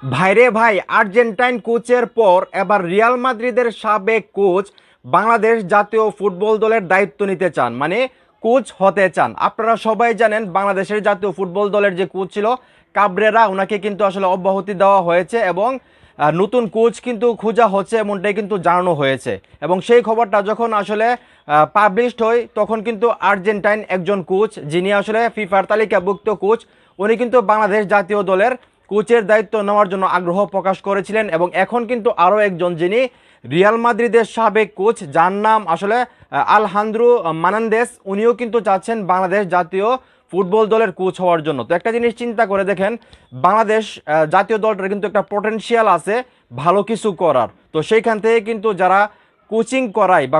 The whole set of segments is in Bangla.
ভাইরে ভাই, আর্জেন্টাইন কোচের পর এবার রিয়াল মাদ্রিদের সাবেক কোচ বাংলাদেশ জাতীয় ফুটবল দলের দায়িত্ব নিতে চান, মানে কোচ হতে চান। আপনারা সবাই জানেন বাংলাদেশের জাতীয় ফুটবল দলের যে কোচ ছিল কাবরেরা, ওনাকে কিন্তু আসলে অব্যাহতি দেওয়া হয়েছে এবং নতুন কোচ কিন্তু খোঁজা হচ্ছে এমনটাই কিন্তু জানানো হয়েছে। এবং সেই খবরটা যখন আসলে পাবলিশড হয় তখন কিন্তু আর্জেন্টাইন একজন কোচ, যিনি আসলে ফিফার তালিকাভুক্ত কোচ, উনি কিন্তু বাংলাদেশ জাতীয় দলের কোচের দায়িত্ব নেওয়ার জন্য আগ্রহ প্রকাশ করেছিলেন। এবং এখন কিন্তু আরও একজন, যিনি রিয়াল মাদ্রিদের সাবেক কোচ, যার নাম আসলে আলহান্দ্রো মানান্দেস, উনিও কিন্তু চাচ্ছেন বাংলাদেশ জাতীয় ফুটবল দলের কোচ হওয়ার জন্য। তো একটা জিনিস চিন্তা করে দেখেন, বাংলাদেশ জাতীয় দলটার কিন্তু একটা পটেনশিয়াল আছে ভালো কিছু করার। তো সেইখান থেকে কিন্তু যারা কোচিং করায় বা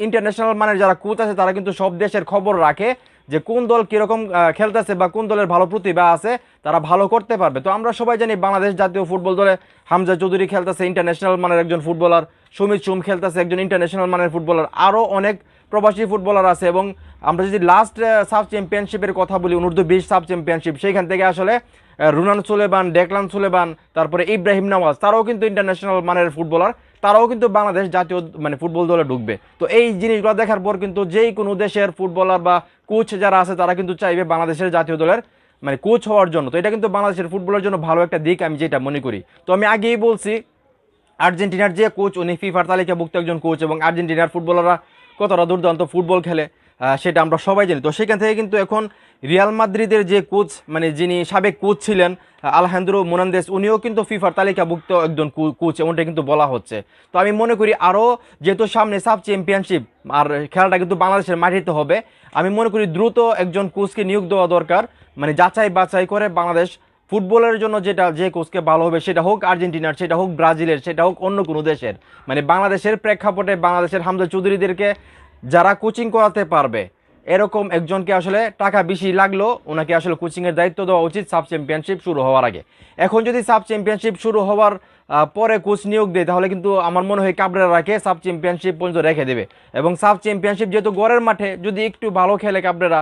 ইন্টারন্যাশনাল মানের যারা কোচ আছে, তারা কিন্তু সব দেশের খবর রাখে যে কোন দল কীরকম খেলতেছে বা কোন দলের ভালো প্রতিভা আছে, তারা ভালো করতে পারবে। তো আমরা সবাই জানি বাংলাদেশ জাতীয় ফুটবল দলে হামজা চৌধুরী খেলতেছে ইন্টারন্যাশনাল মানের একজন ফুটবলার, সুমিত সুম খেলতেছে একজন ইন্টারন্যাশনাল মানের ফুটবলার, আরও অনেক প্রবাসী ফুটবলার আছে। এবং আমরা যদি লাস্ট সাব চ্যাম্পিয়নশিপের কথা বলি, অনূর্ধ্ব-20 সাব চ্যাম্পিয়নশিপ, সেইখান থেকে আসলে রুনান সুলেমান, ডেকলান সুলেমান, তারপরে ইব্রাহিম নওয়াজ, তারাও কিন্তু ইন্টারন্যাশনাল মানের ফুটবলার, তারাও কিন্তু বাংলাদেশ জাতীয় মানে ফুটবল দলে ঢুকবে। তো এই জিনিসগুলো দেখার পর কিন্তু যেই কোনো দেশের ফুটবলার বা কোচ যারা আছে তারা কিন্তু চাইবে বাংলাদেশের জাতীয় দলের মানে কোচ হওয়ার জন্য। তো এটা কিন্তু বাংলাদেশের ফুটবলের জন্য ভালো একটা দিক, আমি যেটা মনে করি। তো আমি আগেই বলছি, আর্জেন্টিনার যে কোচ, উনি ফিফার তালিকাভুক্ত একজন কোচ, এবং আর্জেন্টিনার ফুটবলাররা কতটা দুর্দান্ত ফুটবল খেলে সেটা আমরা সবাই জানি। তো সেখান থেকে কিন্তু এখন রিয়াল মাদ্রিদের যে কোচ, মানে যিনি সাবেক কোচ ছিলেন আলহান্দ্রো মোনান্দেস, উনিও কিন্তু ফিফার তালিকাভুক্ত একজন কোচ, এমনটা কিন্তু বলা হচ্ছে। তো আমি মনে করি আরও যেহেতু সামনে সাব চ্যাম্পিয়নশিপ আর খেলাটা কিন্তু বাংলাদেশের মাটিতে হবে, আমি মনে করি দ্রুত একজন কোচকে নিয়োগ দেওয়া দরকার, মানে যাচাই বাছাই করে বাংলাদেশ ফুটবলের জন্য যে কোচকে ভালো হবে, সেটা হোক আর্জেন্টিনার, সেটা হোক ব্রাজিলের, সেটা হোক অন্য কোনো দেশের, মানে বাংলাদেশের প্রেক্ষাপটে বাংলাদেশের হামজা চৌধুরীদেরকে যারা কোচিং করাতে পারবে, এরকম একজনকে আসলে টাকা বেশি লাগলো ওনাকে আসলে কোচিংয়ের দায়িত্ব দেওয়া উচিত সাব চ্যাম্পিয়নশিপ শুরু হওয়ার আগে। এখন যদি সাব চ্যাম্পিয়নশিপ শুরু হওয়ার পরে কোচ নিয়োগ দেয়, তাহলে কিন্তু আমার মনে হয় কাবরেরাকে সাব চ্যাম্পিয়নশিপ পর্যন্ত রেখে দেবে। এবং সাব চ্যাম্পিয়নশিপ যেহেতু গড়ের মাঠে, যদি একটু ভালো খেলে কাবরেরা,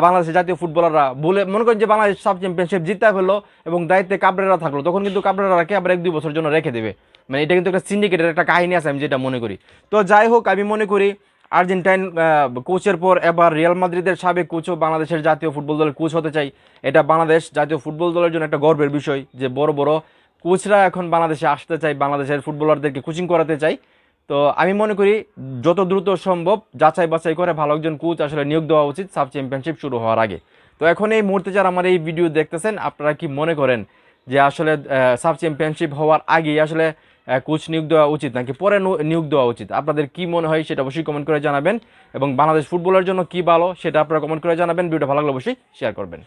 বাংলাদেশের জাতীয় ফুটবলাররা বলে মনে করেন যে বাংলাদেশ সাব চ্যাম্পিয়নশিপ জিততে ফেললো এবং দায়িত্বে কাবরেরা থাকলো, তখন কিন্তু কাবরেরাকে আবার 1-2 বছর জন্য রেখে দেবে। মানে এটা কিন্তু একটা সিন্ডিকেটের একটা কাহিনী আছে, আমি যেটা মনে করি। তো যাই হোক, আমি মনে করি আর্জেন্টাইন কোচের পর এবার রিয়াল মাদ্রিদের সাবেক কোচও বাংলাদেশের জাতীয় ফুটবল দলের কোচ হতে চাই। এটা বাংলাদেশ জাতীয় ফুটবল দলের জন্য একটা গর্বের বিষয় যে বড় বড় কোচরা এখন বাংলাদেশে আসতে চাই, বাংলাদেশের ফুটবলারদেরকে কোচিং করাতে চাই। তো আমি মনে করি যত দ্রুত সম্ভব যাচাই বাছাই করে ভালো একজন কোচ আসলে নিয়োগ দেওয়া উচিত সাব চ্যাম্পিয়নশিপ শুরু হওয়ার আগে। তো এখন এই মুহূর্তে যারা আমার এই ভিডিও দেখতেছেন, আপনারা কি মনে করেন যে আসলে সাব চ্যাম্পিয়নশিপ হওয়ার আগেই আসলে কোচ নিয়োগ দেওয়া উচিত নাকি পরে নিয়োগ দেওয়া উচিত? আপনাদের কি মনে হয় সেটা অবশ্যই কমেন্ট করে জানাবেন। এবং বাংলাদেশ ফুটবলের জন্য কি ভালো সেটা আপনারা কমেন্ট করে জানাবেন। ভিডিওটা ভালো লাগলে অবশ্যই শেয়ার করবেন।